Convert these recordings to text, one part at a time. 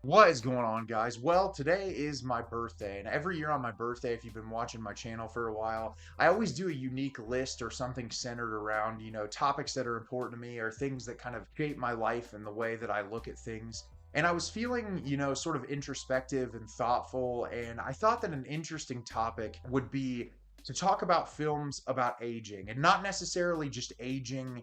What is going on, guys? Well, today is my birthday, and every year on my birthday, if you've been watching my channel for a while, I always do a unique list or something centered around, topics that are important to me or things that kind of shape my life and the way that I look at things. And I was feeling, sort of introspective and thoughtful, and I thought that an interesting topic would be to talk about films about aging and not necessarily just aging,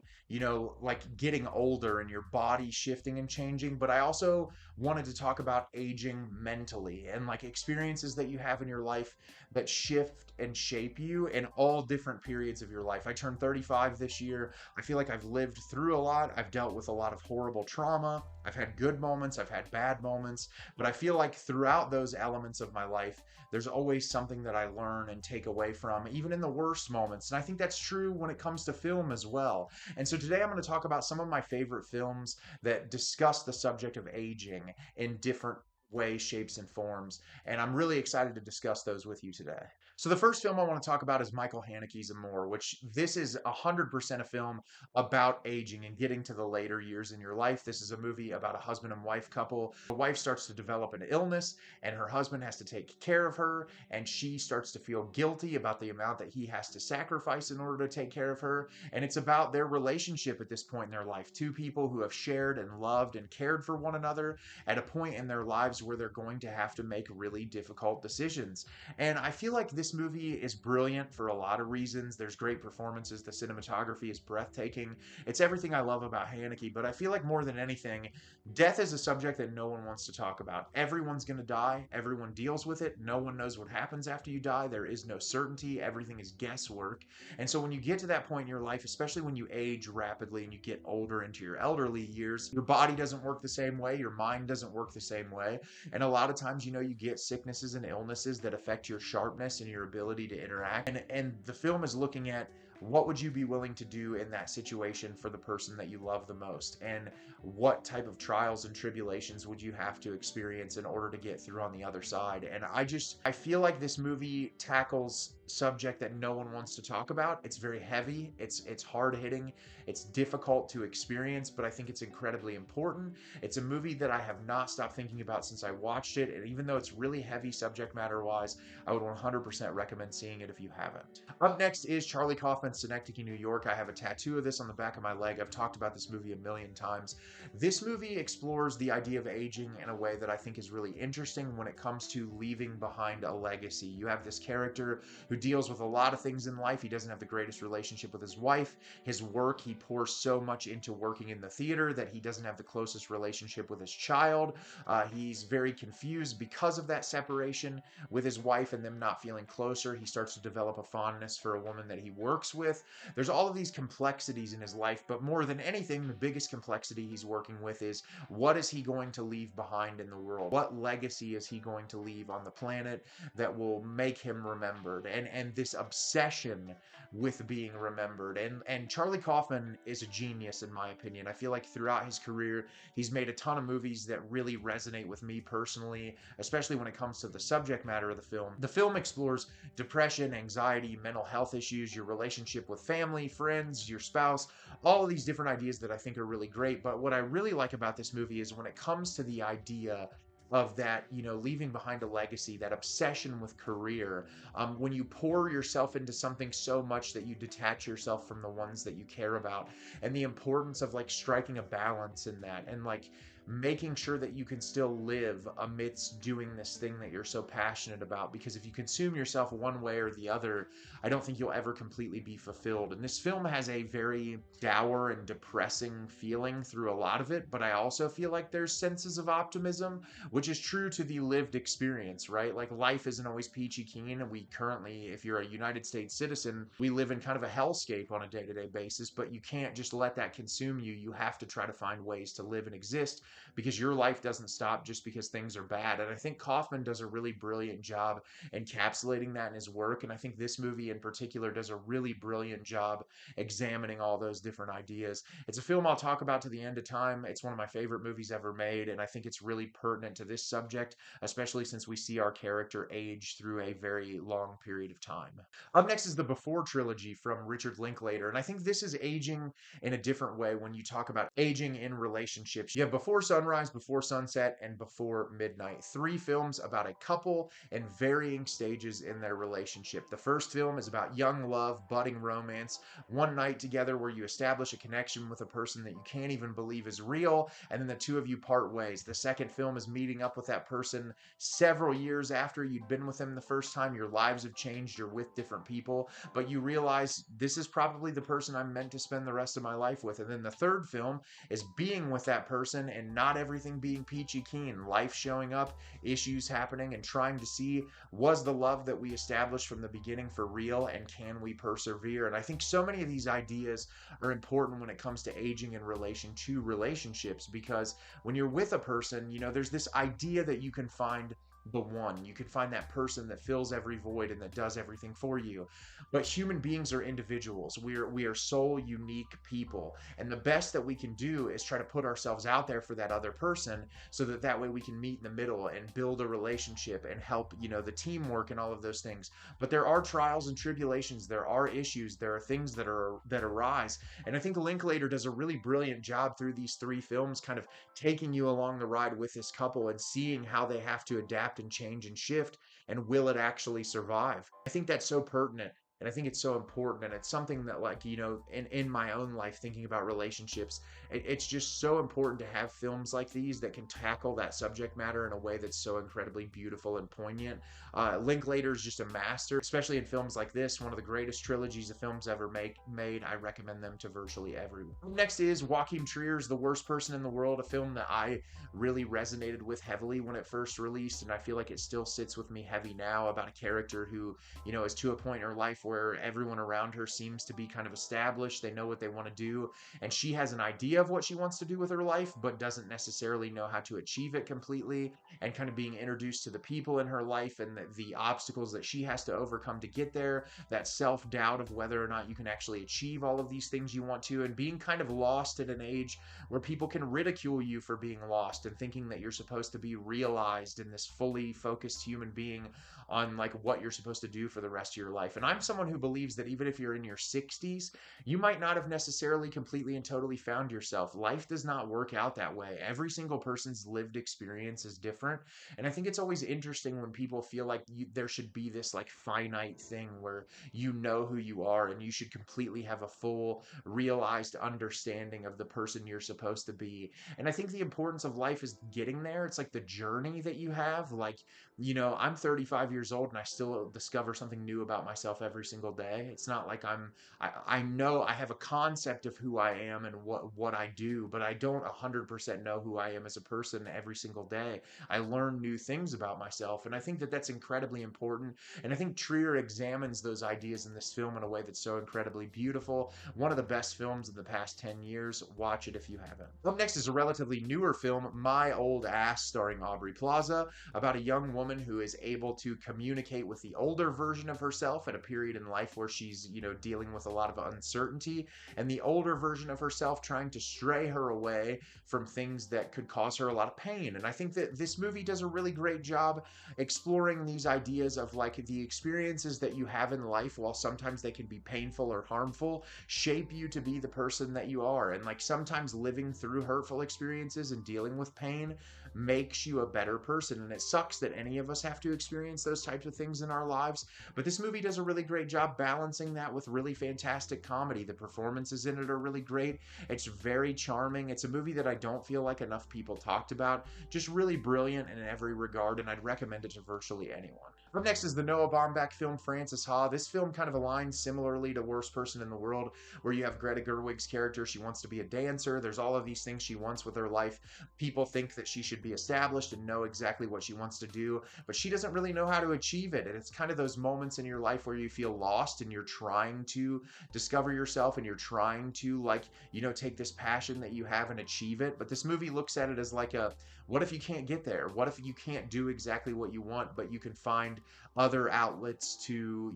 like getting older and your body shifting and changing, but I also wanted to talk about aging mentally and like experiences that you have in your life that shift and shape you in all different periods of your life. I turned 35 this year. I feel like I've lived through a lot. I've dealt with a lot of horrible trauma. I've had good moments, I've had bad moments, but I feel like throughout those elements of my life, there's always something that I learn and take away from, even in the worst moments. And I think that's true when it comes to film as well. And so today I'm going to talk about some of my favorite films that discuss the subject of aging in different ways, shapes, and forms. And I'm really excited to discuss those with you today. So the first film I want to talk about is Michael Haneke's Amour, which this is 100% a film about aging and getting to the later years in your life. This is a movie about a husband and wife couple. The wife starts to develop an illness, and her husband has to take care of her, and she starts to feel guilty about the amount that he has to sacrifice in order to take care of her. And it's about their relationship at this point in their life. Two people who have shared and loved and cared for one another at a point in their lives where they're going to have to make really difficult decisions. And I feel like this movie is brilliant for a lot of reasons. There's great performances, the cinematography is breathtaking. It's everything I love about Haneke, but I feel like more than anything, death is a subject that no one wants to talk about. Everyone's going to die, everyone deals with it. No one knows what happens after you die. There is no certainty, everything is guesswork. And so when you get to that point in your life, especially when you age rapidly and you get older into your elderly years, your body doesn't work the same way, your mind doesn't work the same way. And a lot of times, you get sicknesses and illnesses that affect your sharpness and your ability to interact. And the film is looking at what would you be willing to do in that situation for the person that you love the most? And what type of trials and tribulations would you have to experience in order to get through on the other side? And I feel like this movie tackles subject that no one wants to talk about. It's very heavy, it's hard hitting, it's difficult to experience, but I think it's incredibly important. It's a movie that I have not stopped thinking about since I watched it, and even though it's really heavy subject matter wise, I would 100% recommend seeing it if you haven't. Up next is Charlie Kaufman's Synecdoche, New York. I have a tattoo of this on the back of my leg. I've talked about this movie a million times. This movie explores the idea of aging in a way that I think is really interesting when it comes to leaving behind a legacy. You have this character who deals with a lot of things in life. He doesn't have the greatest relationship with his wife. His work, he pours so much into working in the theater that he doesn't have the closest relationship with his child. He's very confused because of that separation with his wife and them not feeling closer. He starts to develop a fondness for a woman that he works with. There's all of these complexities in his life, but more than anything, the biggest complexity he's working with is what is he going to leave behind in the world? What legacy is he going to leave on the planet that will make him remembered? And this obsession with being remembered. And Charlie Kaufman is a genius in my opinion. I feel like throughout his career, he's made a ton of movies that really resonate with me personally, especially when it comes to the subject matter of the film. The film explores depression, anxiety, mental health issues, your relationship with family, friends, your spouse, all of these different ideas that I think are really great. But what I really like about this movie is when it comes to the idea of that, leaving behind a legacy, that obsession with career, when you pour yourself into something so much that you detach yourself from the ones that you care about, and the importance of like striking a balance in that, and like making sure that you can still live amidst doing this thing that you're so passionate about. Because if you consume yourself one way or the other, I don't think you'll ever completely be fulfilled. And this film has a very dour and depressing feeling through a lot of it, but I also feel like there's senses of optimism, which is true to the lived experience, right? Like life isn't always peachy keen, and we currently, if you're a United States citizen, we live in kind of a hellscape on a day-to-day basis, but you can't just let that consume you. You have to try to find ways to live and exist because your life doesn't stop just because things are bad. And I think Kaufman does a really brilliant job encapsulating that in his work, and I think this movie in particular does a really brilliant job examining all those different ideas. It's a film I'll talk about to the end of time. It's one of my favorite movies ever made, and I think it's really pertinent to this subject, especially since we see our character age through a very long period of time. Up next is the Before trilogy from Richard Linklater, and I think this is aging in a different way when you talk about aging in relationships. You have Before Before Sunrise, Before Sunset, and Before Midnight. Three films about a couple in varying stages in their relationship. The first film is about young love, budding romance, one night together where you establish a connection with a person that you can't even believe is real, and then the two of you part ways. The second film is meeting up with that person several years after you'd been with them the first time. Your lives have changed, you're with different people, but you realize this is probably the person I'm meant to spend the rest of my life with. And then the third film is being with that person and not everything being peachy keen, life showing up, issues happening, and trying to see, was the love that we established from the beginning for real, and can we persevere? And I think so many of these ideas are important when it comes to aging in relation to relationships, because when you're with a person, there's this idea that you can find the one. You can find that person that fills every void and that does everything for you. But human beings are individuals. We are sole, unique people. And the best that we can do is try to put ourselves out there for that other person, so that way we can meet in the middle and build a relationship and help, the teamwork and all of those things. But there are trials and tribulations, there are issues, there are things that arise. And I think Linklater does a really brilliant job through these three films, kind of taking you along the ride with this couple and seeing how they have to adapt and change and shift, and will it actually survive? I think that's so pertinent, and I think it's so important, and it's something that, like, in my own life, thinking about relationships, it's just so important to have films like these that can tackle that subject matter in a way that's so incredibly beautiful and poignant. Linklater is just a master, especially in films like this, one of the greatest trilogies of films ever made. I recommend them to virtually everyone. Next is Joachim Trier's The Worst Person in the World, a film that I really resonated with heavily when it first released, and I feel like it still sits with me heavy now, about a character who, is to a point in her life where everyone around her seems to be kind of established. They know what they want to do, and she has an idea of what she wants to do with her life, but doesn't necessarily know how to achieve it completely, and kind of being introduced to the people in her life and the obstacles that she has to overcome to get there, that self-doubt of whether or not you can actually achieve all of these things you want to, and being kind of lost at an age where people can ridicule you for being lost and thinking that you're supposed to be realized in this fully focused human being on, like, what you're supposed to do for the rest of your life. And I'm someone who believes that even if you're in your 60s, you might not have necessarily completely and totally found yourself. Life does not work out that way. Every single person's lived experience is different. And I think it's always interesting when people feel like there should be this, like, finite thing where you know who you are and you should completely have a full realized understanding of the person you're supposed to be. And I think the importance of life is getting there. It's like the journey that you have. Like, I'm 35 years old and I still discover something new about myself every single day. It's not like I know I have a concept of who I am and what I do, but I don't 100% know who I am as a person every single day. I learn new things about myself, and I think that that's incredibly important. And I think Trier examines those ideas in this film in a way that's so incredibly beautiful. One of the best films of the past 10 years. Watch it if you haven't. Up next is a relatively newer film, My Old Ass, starring Aubrey Plaza, about a young woman who is able to communicate with the older version of herself at a period in life where she's, dealing with a lot of uncertainty, and the older version of herself trying to stray her away from things that could cause her a lot of pain. And I think that this movie does a really great job exploring these ideas of, like, the experiences that you have in life, while sometimes they can be painful or harmful, shape you to be the person that you are. And, like, sometimes living through hurtful experiences and dealing with pain makes you a better person. And it sucks that any of us have to experience those types of things in our lives, but this movie does a really great job balancing that with really fantastic comedy. The performances in it are really great. It's very charming. It's a movie that I don't feel like enough people talked about. Just really brilliant in every regard, and I'd recommend it to virtually anyone. Up next is the Noah Baumbach film Frances Ha. This film kind of aligns similarly to Worst Person in the World, where you have Greta Gerwig's character. She wants to be a dancer. There's all of these things she wants with her life. People think that she should be established and know exactly what she wants to do, but she doesn't really know how to achieve it. And it's kind of those moments in your life where you feel lost and you're trying to discover yourself, and you're trying to, like, take this passion that you have and achieve it. But this movie looks at it as like what if you can't get there? What if you can't do exactly what you want, but you can find other outlets to,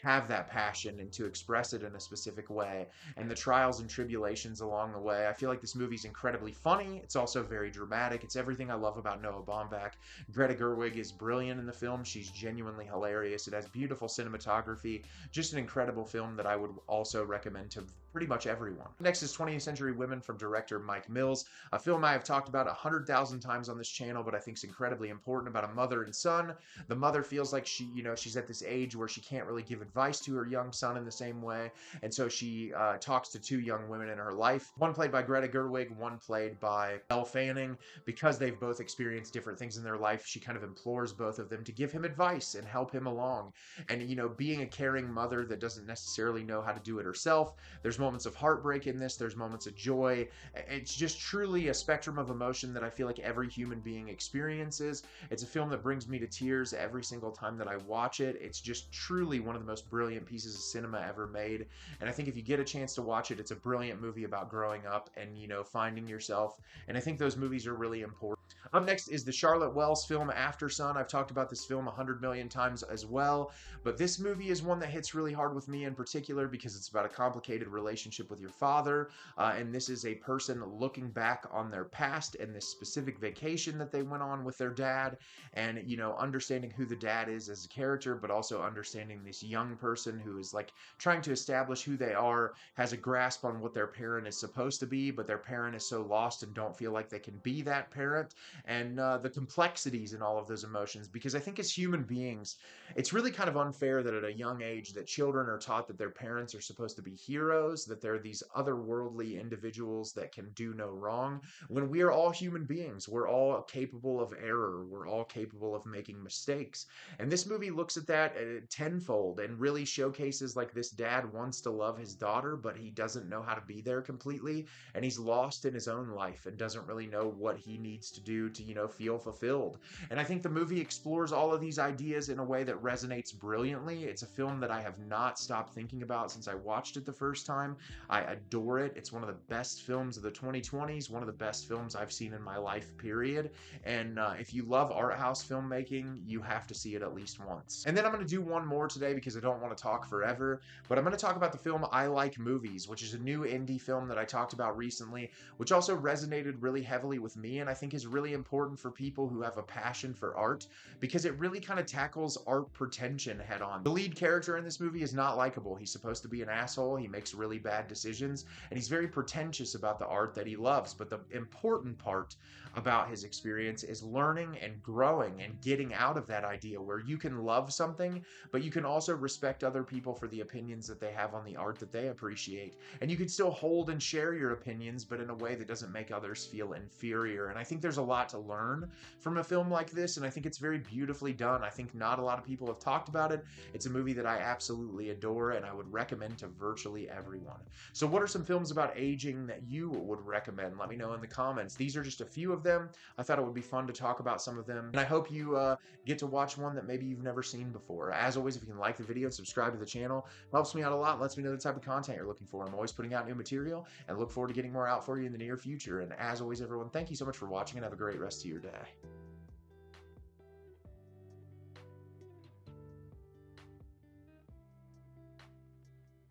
have that passion and to express it in a specific way, and the trials and tribulations along the way. I feel like this movie's incredibly funny. It's also very dramatic. It's everything I love about Noah Baumbach. Greta Gerwig is brilliant in the film. She's genuinely hilarious. It has beautiful cinematography. Just an incredible film that I would also recommend to pretty much everyone. Next is 20th Century Women from director Mike Mills, a film I have talked about 100,000 times on this channel, but I think is incredibly important, about a mother and son. The mother feels like she's at this age where she can't really give advice to her young son in the same way, and so she talks to two young women in her life, one played by Greta Gerwig, one played by Elle Fanning. Because they've both experienced different things in their life, she kind of implores both of them to give him advice and help him along. And, being a caring mother that doesn't necessarily know how to do it herself, there's moments of heartbreak in this, there's moments of joy. It's just truly a spectrum of emotion that I feel like every human being experiences. It's a film that brings me to tears every single time that I watch it. It's just truly one of the most brilliant pieces of cinema ever made. And I think if you get a chance to watch it, it's a brilliant movie about growing up and, finding yourself. And I think those movies are really important. Up next is the Charlotte Wells film Aftersun. I've talked about this film 100 million times as well, but this movie is one that hits really hard with me in particular because it's about a complicated relationship with your father, and this is a person looking back on their past and this specific vacation that they went on with their dad, and understanding who the dad is as a character, but also understanding this young person who is like trying to establish who they are, has a grasp on what their parent is supposed to be, but their parent is so lost and don't feel like they can be that parent, and the complexities in all of those emotions. Because I think as human beings, it's really kind of unfair that at a young age that children are taught that their parents are supposed to be heroes, that they're these otherworldly individuals that can do no wrong, when we are all human beings. We're all capable of error. We're all capable of making mistakes. And this movie looks at that tenfold and really showcases like this dad wants to love his daughter, but he doesn't know how to be there completely. And he's lost in his own life and doesn't really know what he needs to do to, feel fulfilled. And I think the movie explores all of these ideas in a way that resonates brilliantly. It's a film that I have not stopped thinking about since I watched it the first time. I adore it. It's one of the best films of the 2020s, one of the best films I've seen in my life, period. And if you love art house filmmaking, you have to see it at least once. And then I'm going to do one more today because I don't want to talk forever, but I'm going to talk about the film I Like Movies, which is a new indie film that I talked about recently, which also resonated really heavily with me, and I think is really important for people who have a passion for art, because it really kind of tackles art pretension head on. The lead character in this movie is not likable. He's supposed to be an asshole. He makes really bad decisions, and he's very pretentious about the art that he loves. But the important part about his experience is learning and growing and getting out of that idea where you can love something, but you can also respect other people for the opinions that they have on the art that they appreciate. And you can still hold and share your opinions, but in a way that doesn't make others feel inferior. And I think there's a lot to learn from a film like this, and I think it's very beautifully done. I think not a lot of people have talked about it. It's a movie that I absolutely adore, and I would recommend to virtually everyone. So what are some films about aging that you would recommend? Let me know in the comments. These are just a few of them. I thought it would be fun to talk about some of them, and I hope you get to watch one that maybe you've never seen before. As always, if you can like the video and subscribe to the channel, it helps me out a lot and lets me know the type of content you're looking for. I'm always putting out new material and look forward to getting more out for you in the near future. And as always, everyone, thank you so much for watching and have a great rest of your day.